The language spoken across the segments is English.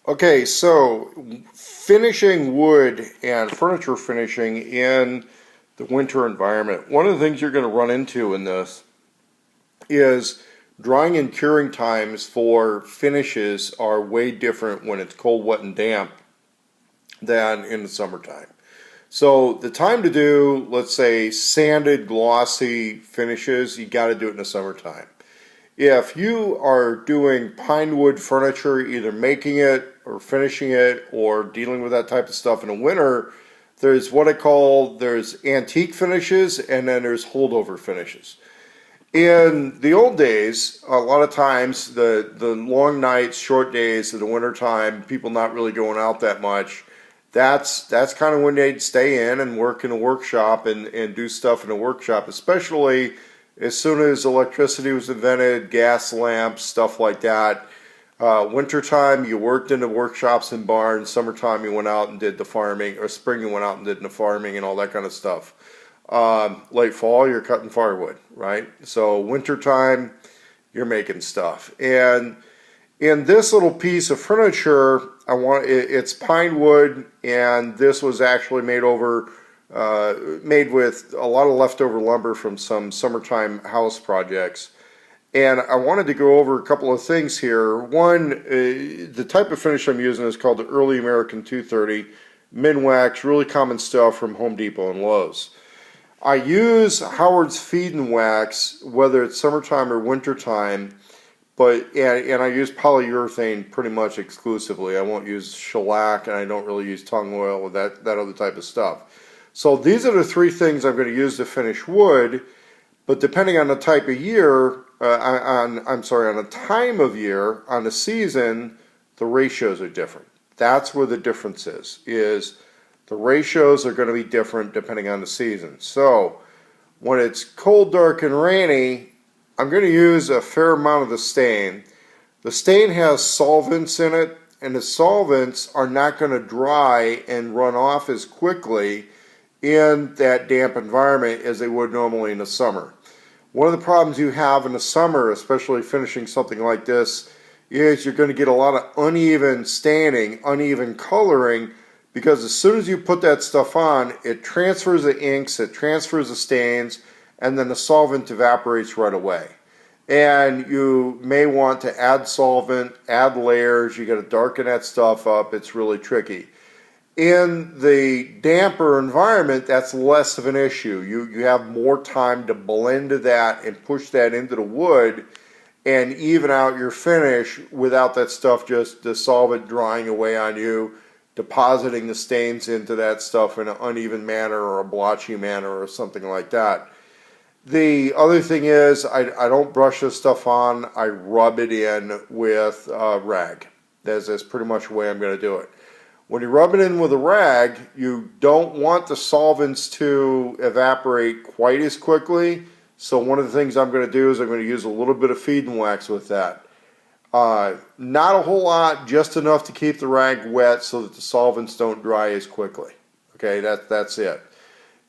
Okay, so finishing wood and furniture finishing in the winter environment. One of the things you're going to run into in this is drying and curing times for finishes are way different when it's cold, wet, and damp than in the summertime. So the time to do, let's say, sanded, glossy finishes, you got to do it in the summertime. If you are doing pinewood furniture, either making it or finishing it or dealing with that type of stuff in the winter, there's what I call there's antique finishes and then there's holdover finishes. In the old days, a lot of times the long nights, short days of the winter time, people not really going out that much, that's kind of when they'd stay in and work in a workshop and do stuff in a workshop, especially as soon as electricity was invented, gas lamps, stuff like that. Wintertime, you worked in the workshops and barns. Summertime, you went out and did the farming, or spring, you went out and did the farming and all that kind of stuff. Late fall, you're cutting firewood, right? So wintertime, you're making stuff. And in this little piece of furniture, it's pine wood, and this was actually made with a lot of leftover lumber from some summertime house projects. And I wanted to go over a couple of things here. One, the type of finish I'm using is called the Early American 230 Minwax, really common stuff from Home Depot and Lowe's. I use Howard's Feed and Wax, whether it's summertime or wintertime, and I use polyurethane pretty much exclusively. I won't use shellac, and I don't really use tung oil or that other type of stuff. So these are the three things I'm going to use to finish wood, but depending on the type of year, on the time of year, on the season, the ratios are different. That's where the difference is the ratios are going to be different depending on the season. So when it's cold, dark, and rainy, I'm going to use a fair amount of the stain. The stain has solvents in it, and the solvents are not going to dry and run off as quickly in that damp environment as they would normally in the summer. One of the problems you have in the summer, especially finishing something like this, is you're going to get a lot of uneven staining, uneven coloring, because as soon as you put that stuff on, it transfers the inks, it transfers the stains, and then the solvent evaporates right away. And you may want to add solvent, add layers, you got to darken that stuff up, it's really tricky. In the damper environment, that's less of an issue. You have more time to blend that and push that into the wood and even out your finish without that stuff just the solvent drying away on you, depositing the stains into that stuff in an uneven manner or a blotchy manner or something like that. The other thing is I don't brush this stuff on. I rub it in with a rag. That's pretty much the way I'm going to do it. When you rub it in with a rag, you don't want the solvents to evaporate quite as quickly. So one of the things I'm going to do is I'm going to use a little bit of feed and wax with that. Not a whole lot, just enough to keep the rag wet so that the solvents don't dry as quickly. Okay, that's it.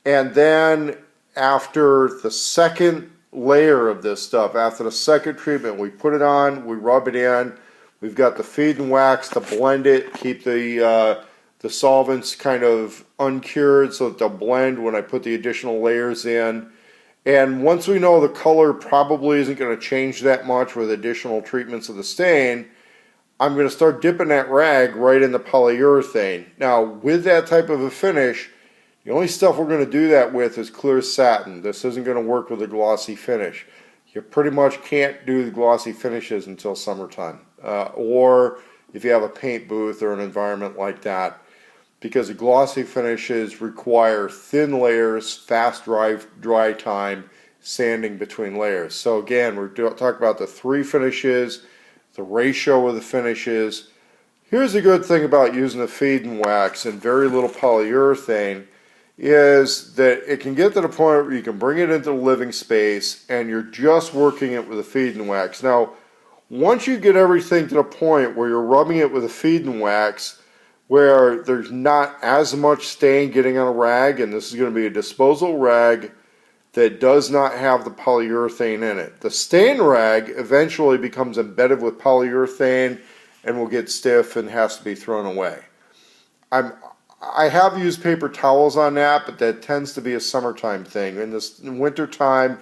And then after the second layer of this stuff, after the second treatment, we put it on, we rub it in. We've got the feed and wax to blend it, keep the solvents kind of uncured so that they'll blend when I put the additional layers in. And once we know the color probably isn't going to change that much with additional treatments of the stain, I'm going to start dipping that rag right in the polyurethane. Now, with that type of a finish, the only stuff we're going to do that with is clear satin. This isn't going to work with a glossy finish. You pretty much can't do the glossy finishes until summertime. Or if you have a paint booth or an environment like that, because the glossy finishes require thin layers, fast dry time, sanding between layers. So again, we're talking about the three finishes, the ratio of the finishes. Here's the good thing about using the feed and wax and very little polyurethane is that it can get to the point where you can bring it into the living space and you're just working it with a feed and wax. Now, once you get everything to the point where you're rubbing it with a feed and wax, where there's not as much stain getting on a rag, and this is going to be a disposal rag that does not have the polyurethane in it. The stain rag eventually becomes embedded with polyurethane and will get stiff and has to be thrown away. I have used paper towels on that, but that tends to be a summertime thing. In wintertime,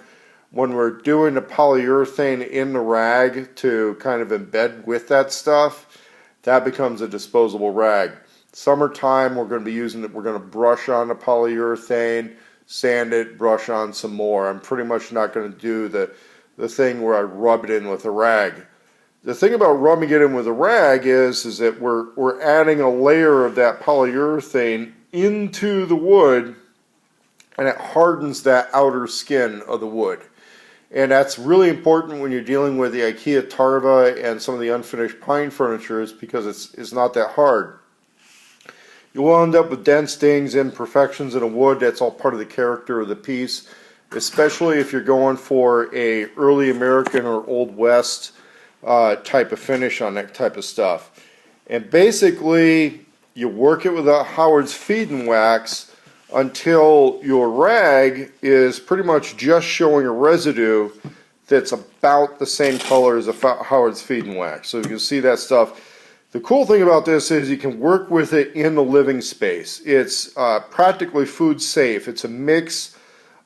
when we're doing the polyurethane in the rag to kind of embed with that stuff, that becomes a disposable rag. Summertime, we're going to be using it. We're going to brush on the polyurethane, sand it, brush on some more. I'm pretty much not going to do the thing where I rub it in with a rag. The thing about rubbing it in with a rag is that we're adding a layer of that polyurethane into the wood, and it hardens that outer skin of the wood. And that's really important when you're dealing with the IKEA Tarva and some of the unfinished pine furniture, because it's not that hard. You will end up with dents, dings, imperfections in a wood. That's all part of the character of the piece, especially if you're going for a early American or Old West type of finish on that type of stuff. And basically, you work it with a Howard's Feed and Wax until your rag is pretty much just showing a residue that's about the same color as a Howard's Feed and Wax. So you can see that stuff. The cool thing about this is you can work with it in the living space. It's practically food safe. It's a mix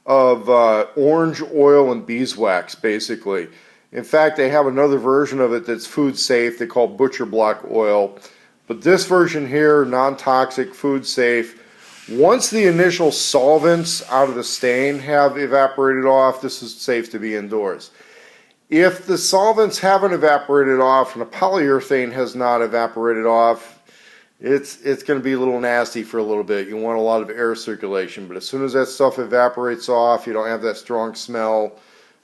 of orange oil and beeswax, basically. In fact, they have another version of it that's food safe. They call butcher block oil. But this version here, non-toxic, food safe. Once the initial solvents out of the stain have evaporated off, this is safe to be indoors. If the solvents haven't evaporated off and the polyurethane has not evaporated off, it's going to be a little nasty for a little bit. You want a lot of air circulation, but as soon as that stuff evaporates off, you don't have that strong smell.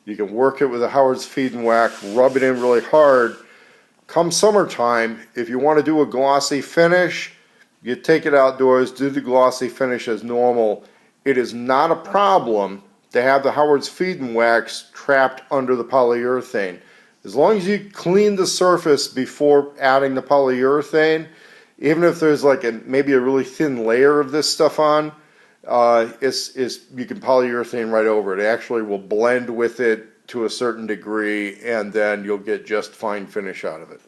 You can work it with a Howard's Feed and Wax, rub it in really hard. Come summertime, if you want to do a glossy finish, you take it outdoors, do the glossy finish as normal. It is not a problem to have the Howard's Feed and Wax trapped under the polyurethane. As long as you clean the surface before adding the polyurethane, even if there's like maybe a really thin layer of this stuff on, you can polyurethane right over it. It actually will blend with it to a certain degree, and then you'll get just fine finish out of it.